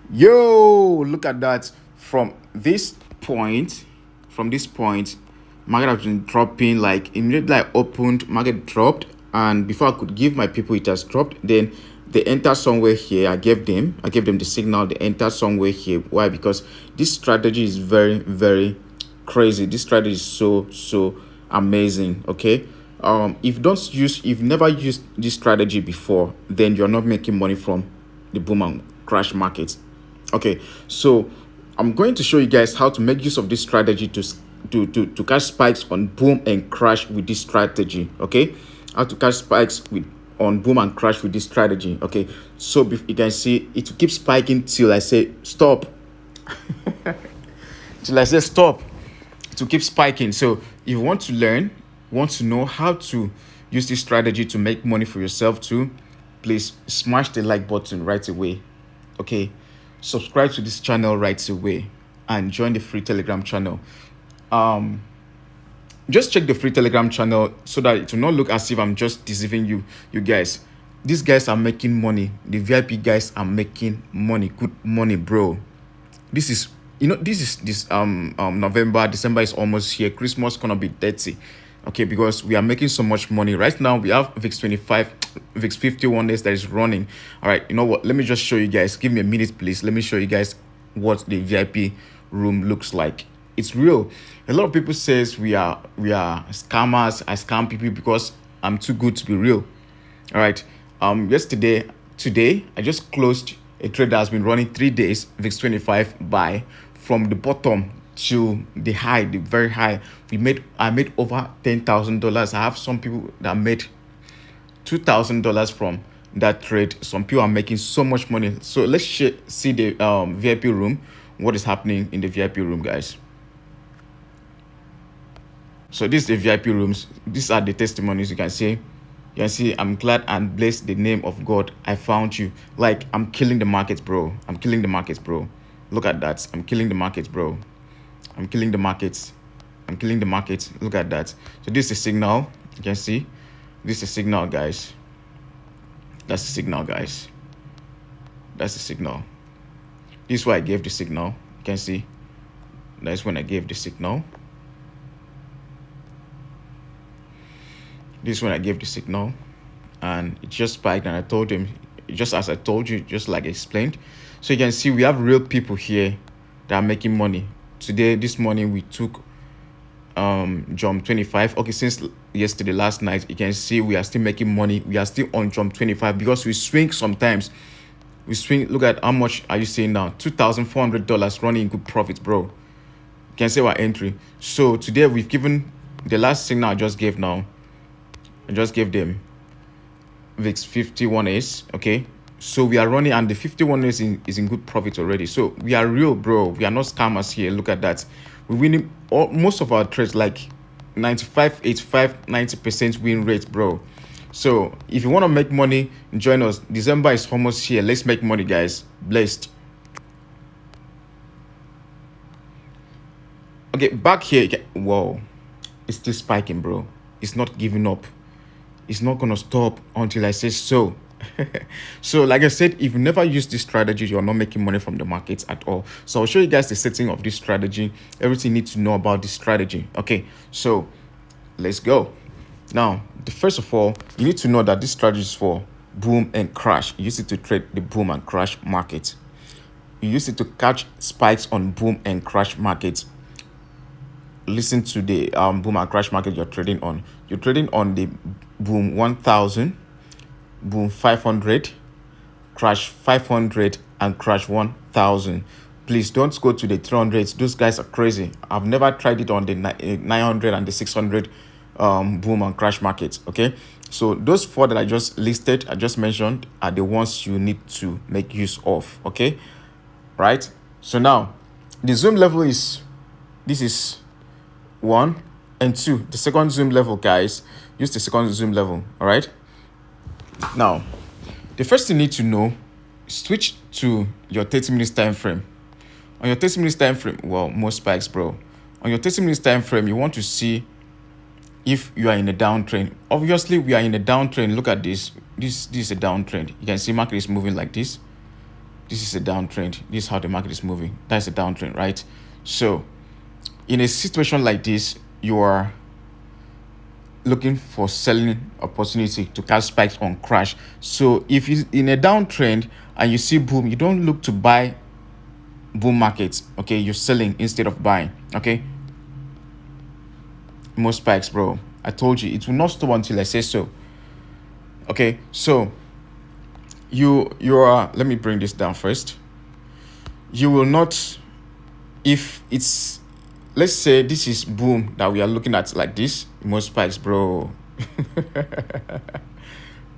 Yo, look at that. From this point, from this point, market has been dropping. Like immediately I opened, market dropped, and before I could give my people, it has dropped. Then they enter somewhere here. I gave them the signal. They enter somewhere here. Why? Because this strategy is very, very crazy. This strategy is so amazing. Okay. If you've never used this strategy before, then you're not making money from the boom and crash markets. Okay, so I'm going to show you guys how to make use of this strategy to catch spikes on boom and crash with this strategy. Okay, how to catch spikes with on boom and crash with this strategy. Okay, so you can see it will keep spiking till I say stop. Till I say stop, to keep spiking. So if you want to learn, want to know how to use this strategy to make money for yourself too, please smash the like button right away. Okay, subscribe to this channel right away and join the free Telegram channel. Just check the free Telegram channel so that it will not look as if I'm just deceiving you guys. These guys are making money. The VIP guys are making money, good money, bro. This is this November, December is almost here. Christmas gonna be dirty. Okay, because we are making so much money right now. We have VIX 25, VIX 51 days that is running. All right, you know what, let me just show you guys. Give me a minute, please. Let me show you guys what the VIP room looks like. It's real. A lot of people says we are scammers. I scam people because I'm too good to be real. All right, today I just closed a trade that has been running 3 days, VIX 25 buy, from the bottom to the high, the very high. I made over $10,000. I have some people that made $2,000 from that trade. Some people are making so much money. So let's see the VIP room, what is happening in the VIP room, guys. So this is the VIP rooms. These are the testimonies. You can see, I'm glad and bless the name of God. I found you. Like, I'm killing the markets, bro. I'm killing the markets, bro. Look at that. I'm killing the markets, bro. I'm killing the markets. I'm killing the markets. Look at that. So this is a signal. You can see. This is a signal, guys. That's a signal, guys. That's a signal. This is why I gave the signal. You can see. That's when I gave the signal. This is when I gave the signal, and it just spiked, and I told him, just as I told you, just like I explained. So you can see we have real people here that are making money. Today, this morning, we took jump 25. Okay, since yesterday, last night, you can see we are still making money. We are still on jump 25 because we swing sometimes. We swing. Look at how much are you seeing now? $2,400 running in good profits, bro. You can see our entry. So today we've given the last signal I just gave now. I just gave them VIX 51s. Okay, so we are running, and the 51s is in good profit already. So we are real, bro. We are not scammers here. Look at that. We're winning most of our trades, like 95, 85, 90% win rate, bro. So if you want to make money, join us. December is almost here. Let's make money, guys. Blessed. Okay, back here. Whoa, it's still spiking, bro. It's not giving up. It's not going to stop until I say so. So like I said, if you never use this strategy, you're not making money from the markets at all. So I'll show you guys the setting of this strategy, everything you need to know about this strategy. Okay, so let's go. Now, first of all, you need to know that this strategy is for boom and crash. You use it to trade the boom and crash market. You use it to catch spikes on boom and crash markets. Listen to the boom and crash market you're trading on. You're trading on the boom 1000, boom 500, crash 500, and crash 1000. Please don't go to the 300s. Those guys are crazy. I've never tried it on the 900 and the 600 boom and crash markets. Okay, so those four that I just listed, I just mentioned, are the ones you need to make use of. Okay, right? So now the zoom level is, this is 1 and 2. The second zoom level, guys, use the second zoom level. All right, now the first thing you need to know, switch to your 30 minutes time frame. On your 30 minutes time frame, well, most spikes, bro. On your 30 minutes time frame, you want to see if you are in a downtrend. Obviously, we are in a downtrend. Look at this. This is a downtrend. You can see market is moving like this. This is a downtrend. This is how the market is moving. That's a downtrend, right? So in a situation like this, you are looking for selling opportunity to catch spikes on crash. So if you in a downtrend and you see boom, you don't look to buy boom markets. Okay, you're selling instead of buying. Okay, more spikes, bro. I told you it will not stop until I say so. Okay, so you are, let me bring this down first. You will not, if it's, let's say this is boom that we are looking at like this, more spikes, bro.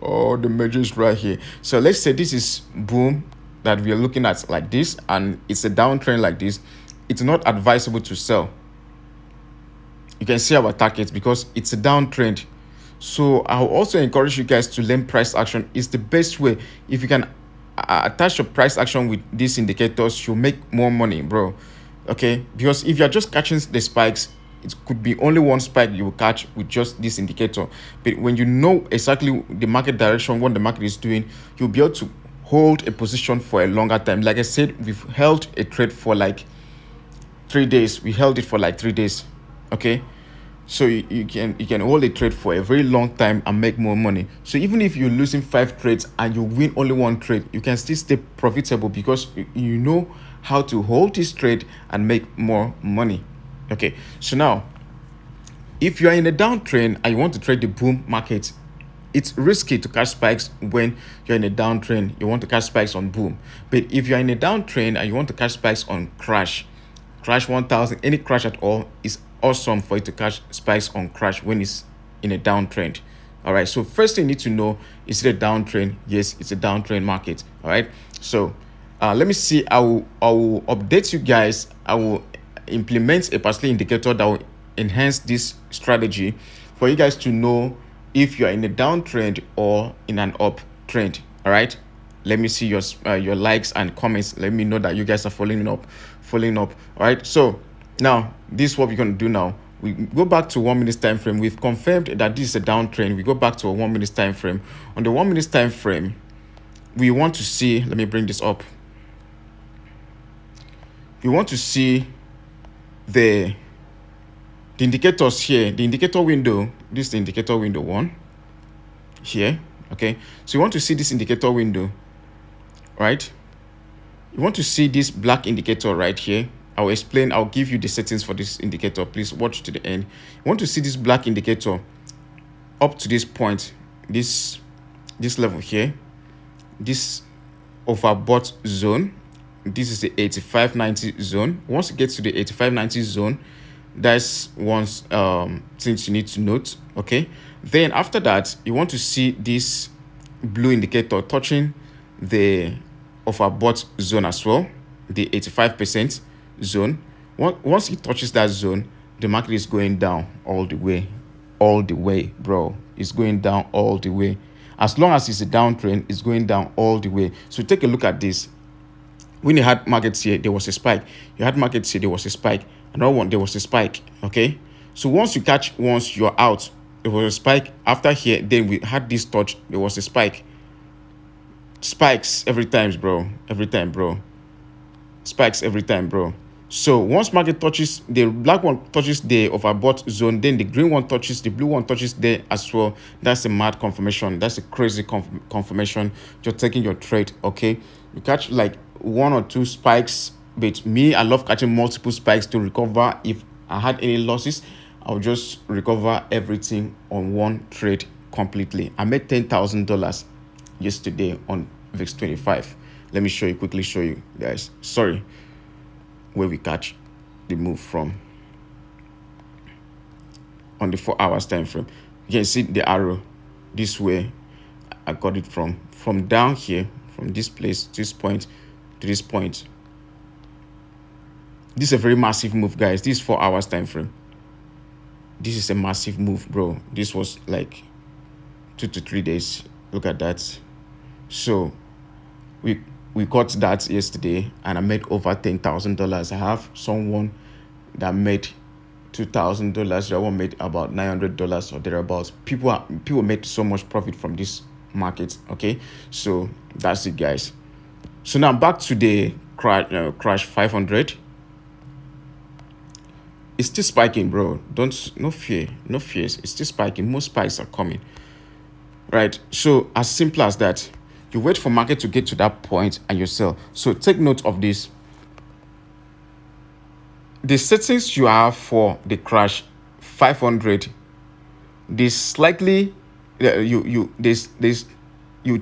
Oh, the major is right here. So let's say this is boom that we are looking at like this, and it's a downtrend like this. It's not advisable to sell. You can see our targets because it's a downtrend. So I'll also encourage you guys to learn price action. It's the best way. If you can attach your price action with these indicators, you'll make more money, bro. Okay, because if you're just catching the spikes, it could be only one spike you will catch with just this indicator. But when you know exactly the market direction, what the market is doing, you'll be able to hold a position for a longer time. Like I said, we've held a trade for like 3 days. We held it for like 3 days. Okay, so you can hold a trade for a very long time and make more money. So even if you're losing 5 trades and you win only 1 trade, you can still stay profitable because you know how to hold this trade and make more money. Okay, so now if you are in a downtrend and you want to trade the boom market, it's risky to catch spikes when you're in a downtrend. You want to catch spikes on boom. But if you're in a downtrend and you want to catch spikes on crash 1000, any crash at all, is awesome for you to catch spikes on crash when it's in a downtrend. All right, so first thing you need to know, is it a downtrend? Yes, it's a downtrend market. All right, so let me see. I will update you guys. I will implement a particular indicator that will enhance this strategy for you guys to know if you are in a downtrend or in an uptrend. All right, let me see your likes and comments. Let me know that you guys are following up. All right, so now this is what we're going to do. Now we go back to 1 minute time frame. We've confirmed that this is a downtrend. We go back to a 1 minute time frame. On the 1 minute time frame, we want to see, let me bring this up. We want to see the indicators here, the indicator window. This is the indicator window 1 here. Okay, so you want to see this indicator window, right? You want to see this black indicator right here. I'll explain. I'll give you the settings for this indicator. Please watch to the end. You want to see this black indicator up to this point, this level here, this overbought zone. This is the 85.90 zone. Once you get to the 85.90 zone, that's one thing you need to note. Okay, then after that, you want to see this blue indicator touching the overbought zone as well, the 85% zone. Once it touches that zone, the market is going down all the way, bro. It's going down all the way. As long as it's a downtrend, it's going down all the way. So take a look at this. When you had markets here, there was a spike. You had markets here, there was a spike. Another one, there was a spike. Okay, so once you catch, once you're out, there was a spike. After here, then we had this touch, there was a spike. Spikes every time, bro. Spikes every time, bro. So once market touches, the black one touches the overbought zone, then the green one touches, the blue one touches there as well. That's a mad confirmation. That's a crazy confirmation. You're taking your trade. Okay, you catch like 1 or 2 spikes, but me, I love catching multiple spikes to recover. If I had any losses, I'll just recover everything on one trade completely. I made $10,000 yesterday on VIX 25. Let me quickly show you guys. Sorry, where we catch the move from on the 4 hours time frame. You can see the arrow this way. I got it from down here, from this place to this point to this point. This is a very massive move, guys. This is 4 hours time frame. This is a massive move, bro. This was like 2 to 3 days. Look at that. So we got that yesterday, and I made over $10,000. I have someone that made $2,000. The other one made about $900 or thereabouts. People made so much profit from this market. Okay, so that's it, guys. So now back to the crash 500. It's still spiking, bro. No fear, no fears. It's still spiking. Most spikes are coming, right? So as simple as that. You wait for market to get to that point and you sell. So take note of this. The settings you have for the crash 500, this slightly you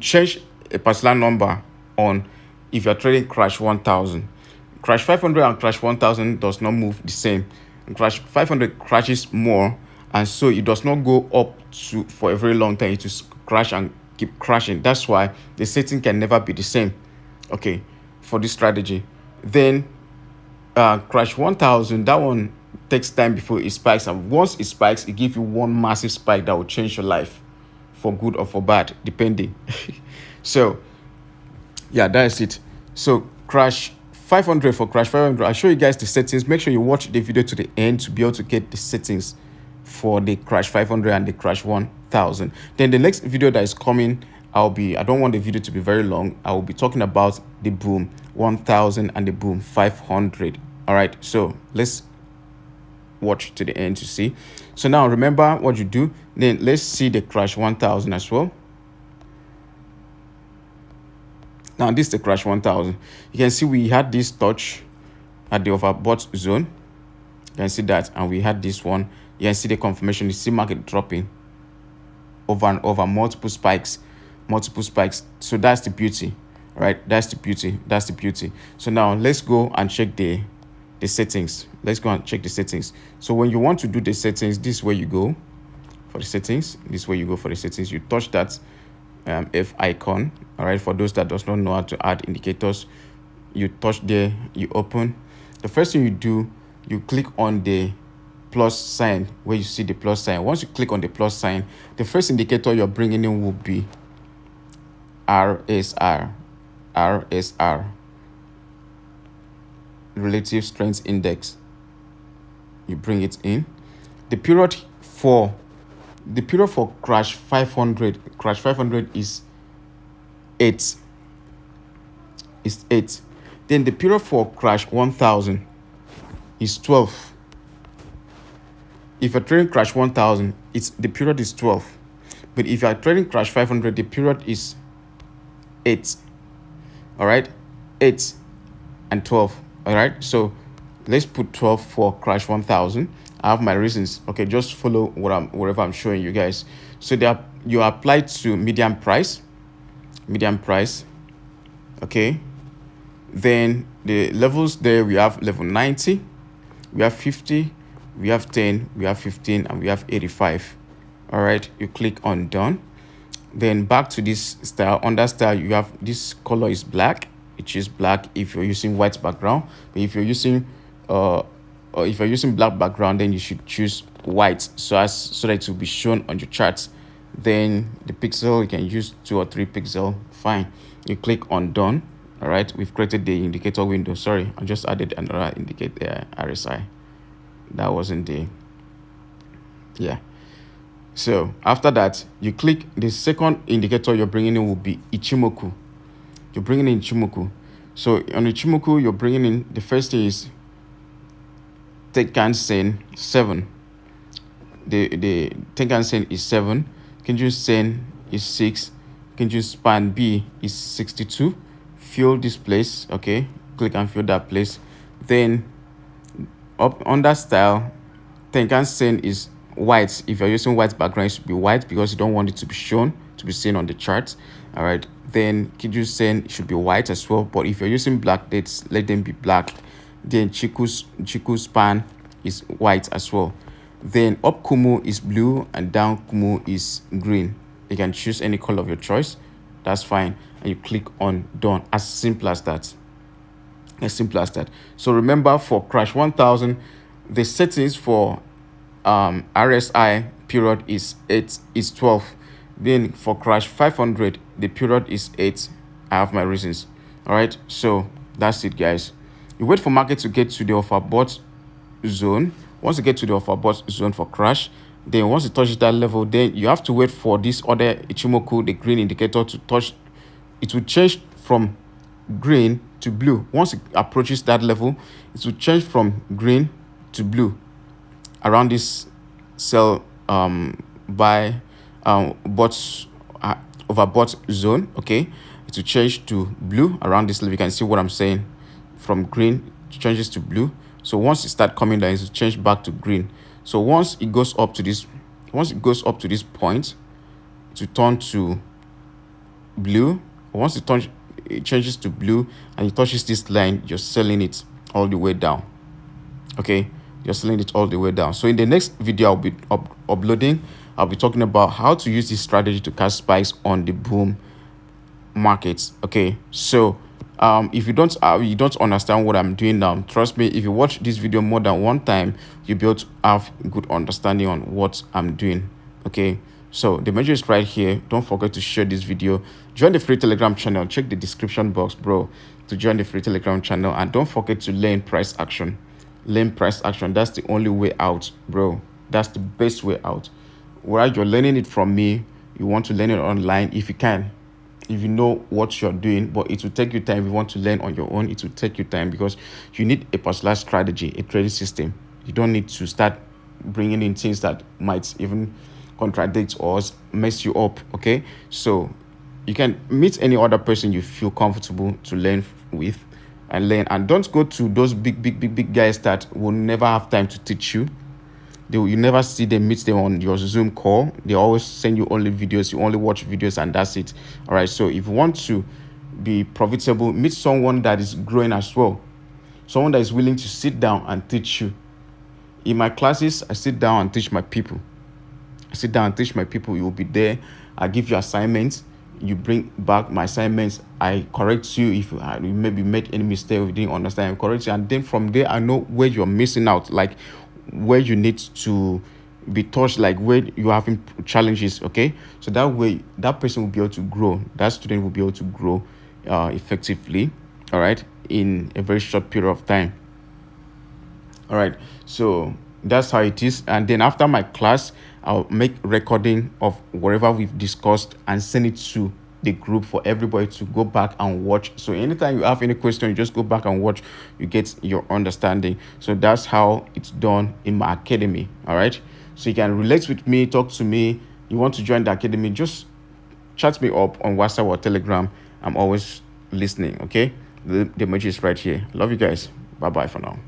change a particular number on if you're trading crash 1000. Crash 500 and crash 1000 does not move the same. Crash 500 crashes more, and so it does not go up to for a very long time. It just crash and keep crashing. That's why the setting can never be the same, okay, for this strategy. Then crash 1000, that one takes time before it spikes, and once it spikes, it gives you one massive spike that will change your life for good or for bad, depending. So yeah, that's it. So crash 500, for crash 500, I'll show you guys the settings. Make sure you watch the video to the end to be able to get the settings for the crash 500 and the crash 1000. Then the next video that is coming, I don't want the video to be very long. I will be talking about the boom 1000 and the boom 500. All right, so let's watch to the end to see. So now remember what you do. Then let's see the crash 1000 as well. Now this is the crash 1000. You can see we had this touch at the overbought zone. You can see that, and we had this one. You can see the confirmation. You see market dropping over and over, multiple spikes. So that's the beauty, right? That's the beauty. So now let's go and check the settings. Let's go and check the settings. So when you want to do the settings, this is where you go for the settings. You touch that F icon. All right, for those that does not know how to add indicators, you touch there, you open. The first thing you do, you click on the plus sign where you see the plus sign. Once you click on the plus sign, the first indicator you're bringing in will be RSR, relative strength index. You bring it in. The period for crash 500 is 8. Then the period for crash 1000 is 12. If you're trading crash 1000, the period is 12. But if you're trading crash 500, the period is 8. All right, 8 and 12. All right, so let's put 12 for crash 1000. I have my reasons. Okay, just follow whatever I'm showing you guys. So you apply to median price. Okay, then the levels there, we have level 90, we have 50, we have 10, we have 15, and we have 85. All right, you click on done. Then back to this style. Under style, you have this color is black. It is black if you're using white background, but if you're using black background, then you should choose white so that it will be shown on your charts. Then the pixel, you can use 2 or 3 pixel. Fine, you click on done. All right, we've created the indicator window. Sorry, I just added another indicator, RSI. That wasn't the, yeah. So after that, you click the second indicator you're bringing in will be Ichimoku. You're bringing in Ichimoku. So on Ichimoku, you're bringing in, the first thing is Tenkan-sen 7. The Tenkan-sen is 7. Kinju-sen is 6. Kinju-span B is 62. Fill this place. Okay, click and fill that place. Then up under style, Tenkan-sen is white. If you're using white background, it should be white because you don't want it to be shown, to be seen on the chart. All right, then Kiju-sen should be white as well, but if you're using black dates, let them be black. Then Chiku's span is white as well. Then up Kumu is blue and down Kumu is green. You can choose any color of your choice. That's fine, and you click on done. As simple as that. So remember, for crash 1000, the settings for RSI period is 12. Then for crash 500, the period is 8. I have my reasons. All right, so that's it, guys. You wait for market to get to the overbought zone. Once you get to the overbought zone for crash, then once it touches that level, then you have to wait for this other Ichimoku, the green indicator, to touch. It will change from green to blue. Once it approaches that level, it will change from green to blue around this sell buy bought overbought zone. Okay, it will change to blue around this level. You can see what I'm saying. From green it changes to blue. So once it start coming down, it will change back to green. So once it goes up to this point, it will turn to blue. Once it changes to blue and it touches this line, you're selling it all the way down. Okay, you're selling it all the way down. So in the next video I'll be uploading, I'll be talking about how to use this strategy to catch spikes on the boom markets. Okay, so if you don't understand what I'm doing now, trust me, if you watch this video more than one time, you'll be able to have good understanding on what I'm doing. Okay, so the measure is right here. Don't forget to share this video, join the free Telegram channel, check the description box, bro, to join the free Telegram channel, and don't forget to learn price action. That's the only way out, bro. That's the best way out. Whether you're learning it from me, you want to learn it online, if you can, if you know what you're doing, but it will take you time. If you want to learn on your own, it will take you time, because you need a particular strategy, a trading system. You don't need to start bringing in things that might even contradict or mess you up. Okay, so you can meet any other person you feel comfortable to learn with and learn, and don't go to those big guys that will never have time to teach you. You never see them, meet them on your Zoom call. They always send you only videos. You only watch videos and that's it. All right, so if you want to be profitable, meet someone that is growing as well, someone that is willing to sit down and teach you. In my classes, I sit down and teach my people. You will be there. I give you assignments, you bring back my assignments, I correct you if you maybe made any mistake, or you didn't understand, I correct you, and then from there I know where you're missing out, like where you need to be touched, like where you're having challenges. Okay, so that way that person will be able to grow, that student will be able to grow effectively, all right, in a very short period of time. All right, so that's how it is. And then after my class, I'll make recording of whatever we've discussed and send it to the group for everybody to go back and watch. So anytime you have any question, you just go back and watch, you get your understanding. So that's how it's done in my academy. All right, so you can relate with me, talk to me. You want to join the academy, just chat me up on WhatsApp or Telegram. I'm always listening. Okay, the message is right here. Love you guys. Bye bye for now.